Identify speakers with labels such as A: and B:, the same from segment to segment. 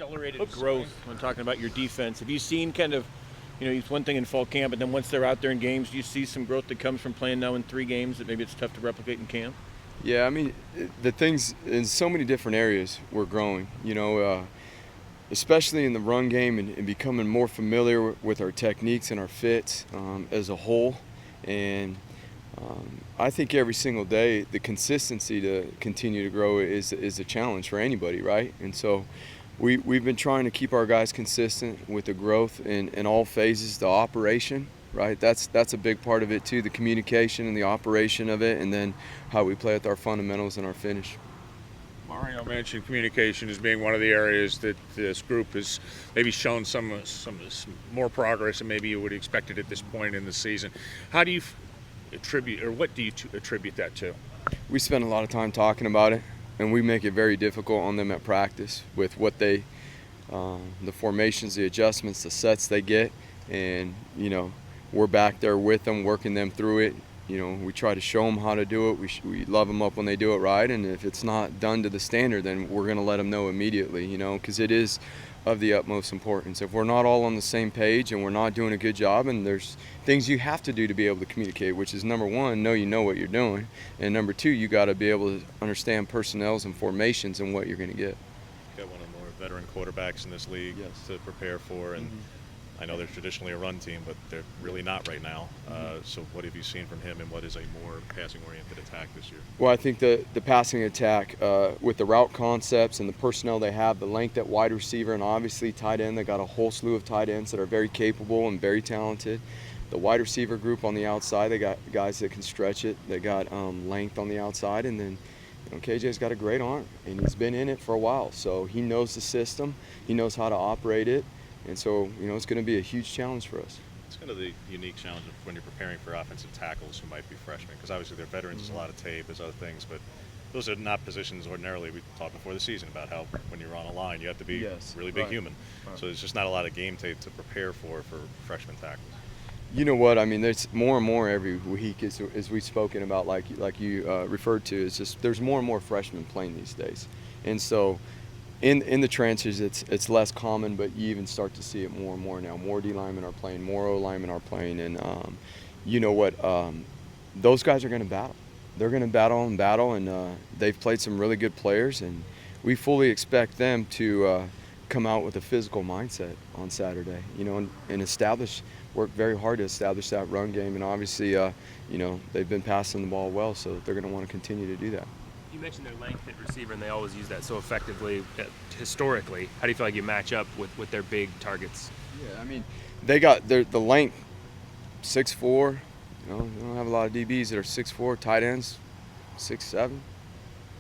A: accelerated growth when talking about your defense. Have you seen kind of, it's one thing in fall camp, but then once they're out there in games, do you see some growth that comes from playing now in 3 games that maybe it's tough to replicate in camp?
B: Yeah, I mean, the things in so many different areas we're growing, especially in the run game and becoming more familiar with our techniques and our fits as a whole. And I think every single day the consistency to continue to grow is a challenge for anybody, right? And so we've been trying to keep our guys consistent with the growth in all phases, the operation, right? That's a big part of it too, the communication and the operation of it, and then how we play with our fundamentals and our finish.
C: Mario mentioned communication as being one of the areas that this group has maybe shown some more progress than maybe you would have expected at this point in the season. How do you attribute, or what do you attribute that to?
B: We spend a lot of time talking about it, and we make it very difficult on them at practice with what the formations, the adjustments, the sets they get, and we're back there with them, working them through it. We try to show them how to do it. We love them up when they do it right, and if it's not done to the standard, then we're going to let them know immediately, because it is of the utmost importance. If we're not all on the same page and we're not doing a good job, and there's things you have to do to be able to communicate, which is number one, know you know what you're doing, and number two, you got to be able to understand personnels and formations and what you're going to get.
D: Got one of the more veteran quarterbacks in this league to prepare for, and I know they're traditionally a run team, but they're really not right now. So what have you seen from him, and what is a more passing-oriented attack this year?
B: Well, I think the passing attack with the route concepts and the personnel they have, the length at wide receiver, and obviously tight end, they got a whole slew of tight ends that are very capable and very talented. The wide receiver group on the outside, they got guys that can stretch it. They got length on the outside, and then KJ's got a great arm, and he's been in it for a while. So he knows the system. He knows how to operate it. And so, it's going to be a huge challenge for us.
D: It's kind of the unique challenge of when you're preparing for offensive tackles who might be freshmen, because obviously they're veterans, there's a lot of tape, there's other things, but those are not positions ordinarily. We talked before the season about how when you're on a line, you have to be really big human. Right. So there's just not a lot of game tape to prepare for freshman tackles.
B: You know what? I mean, there's more and more every week, as we've spoken about, like you referred to. It's just there's more and more freshmen playing these days, and so in the trenches it's less common, but you even start to see it more and more now. More D linemen are playing, more O linemen are playing, and you know what? Those guys are going to battle. They're going to battle, and they've played some really good players, and we fully expect them to come out with a physical mindset on Saturday, and work very hard to establish that run game. And obviously, they've been passing the ball well, so they're going to want to continue to do that.
E: You mentioned their length at receiver, and they always use that so effectively historically. How do you feel like you match up with their big targets?
B: Yeah, I mean, they got the length, 6'4". They don't have a lot of DBs that are 6'4", tight ends, 6'7".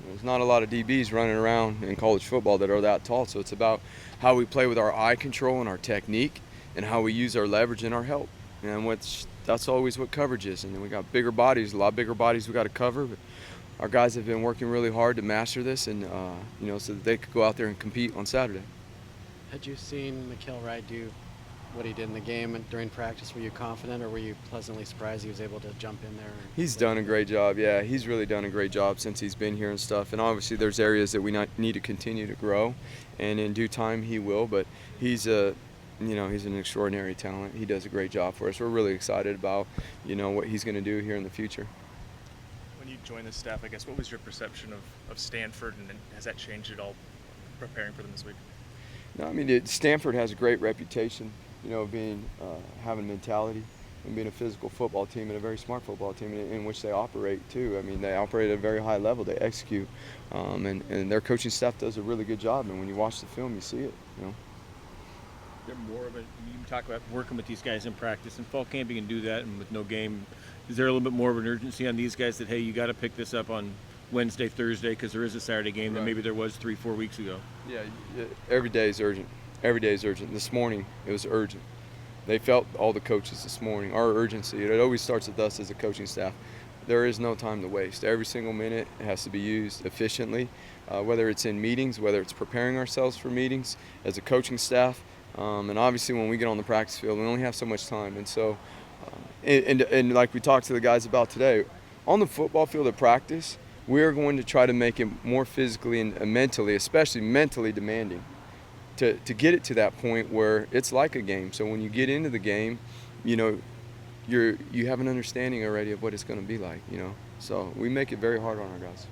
B: There's not a lot of DBs running around in college football that are that tall, so it's about how we play with our eye control and our technique and how we use our leverage and our help. And that's always what coverage is. And then we got bigger bodies, a lot bigger bodies we got to cover. But our guys have been working really hard to master this, and so that they could go out there and compete on Saturday.
F: Had you seen Mikael Wright do what he did in the game and during practice? Were you confident, or were you pleasantly surprised he was able to jump in there?
B: He's done a great job. Yeah, he's really done a great job since he's been here and stuff. And obviously there's areas that we need to continue to grow, and in due time he will. But he's an extraordinary talent. He does a great job for us. We're really excited about what he's going to do here in the future.
G: When you joined the staff, I guess, what was your perception of Stanford, and has that changed at all preparing for them this week?
B: No, I mean, Stanford has a great reputation, being having mentality and being a physical football team and a very smart football team in which they operate too. I mean, they operate at a very high level. They execute, and their coaching staff does a really good job. And when you watch the film, you see it.
A: They're more of a, you talk about working with these guys in practice. In fall camp, you can do that, and with no game, is there a little bit more of an urgency on these guys that, hey, you got to pick this up on Wednesday, Thursday, because there is a Saturday game than maybe there was 3-4 weeks ago?
B: Yeah, every day is urgent. Every day is urgent. This morning, it was urgent. They felt, all the coaches this morning, our urgency. It always starts with us as a coaching staff. There is no time to waste. Every single minute has to be used efficiently, whether it's in meetings, whether it's preparing ourselves for meetings as a coaching staff. And obviously when we get on the practice field, we only have so much time. And so, and like we talked to the guys about today, on the football field at practice, we're going to try to make it more physically and mentally, especially mentally demanding, to get it to that point where it's like a game. So when you get into the game, you know, you have an understanding already of what it's going to be like, you know. So we make it very hard on our guys.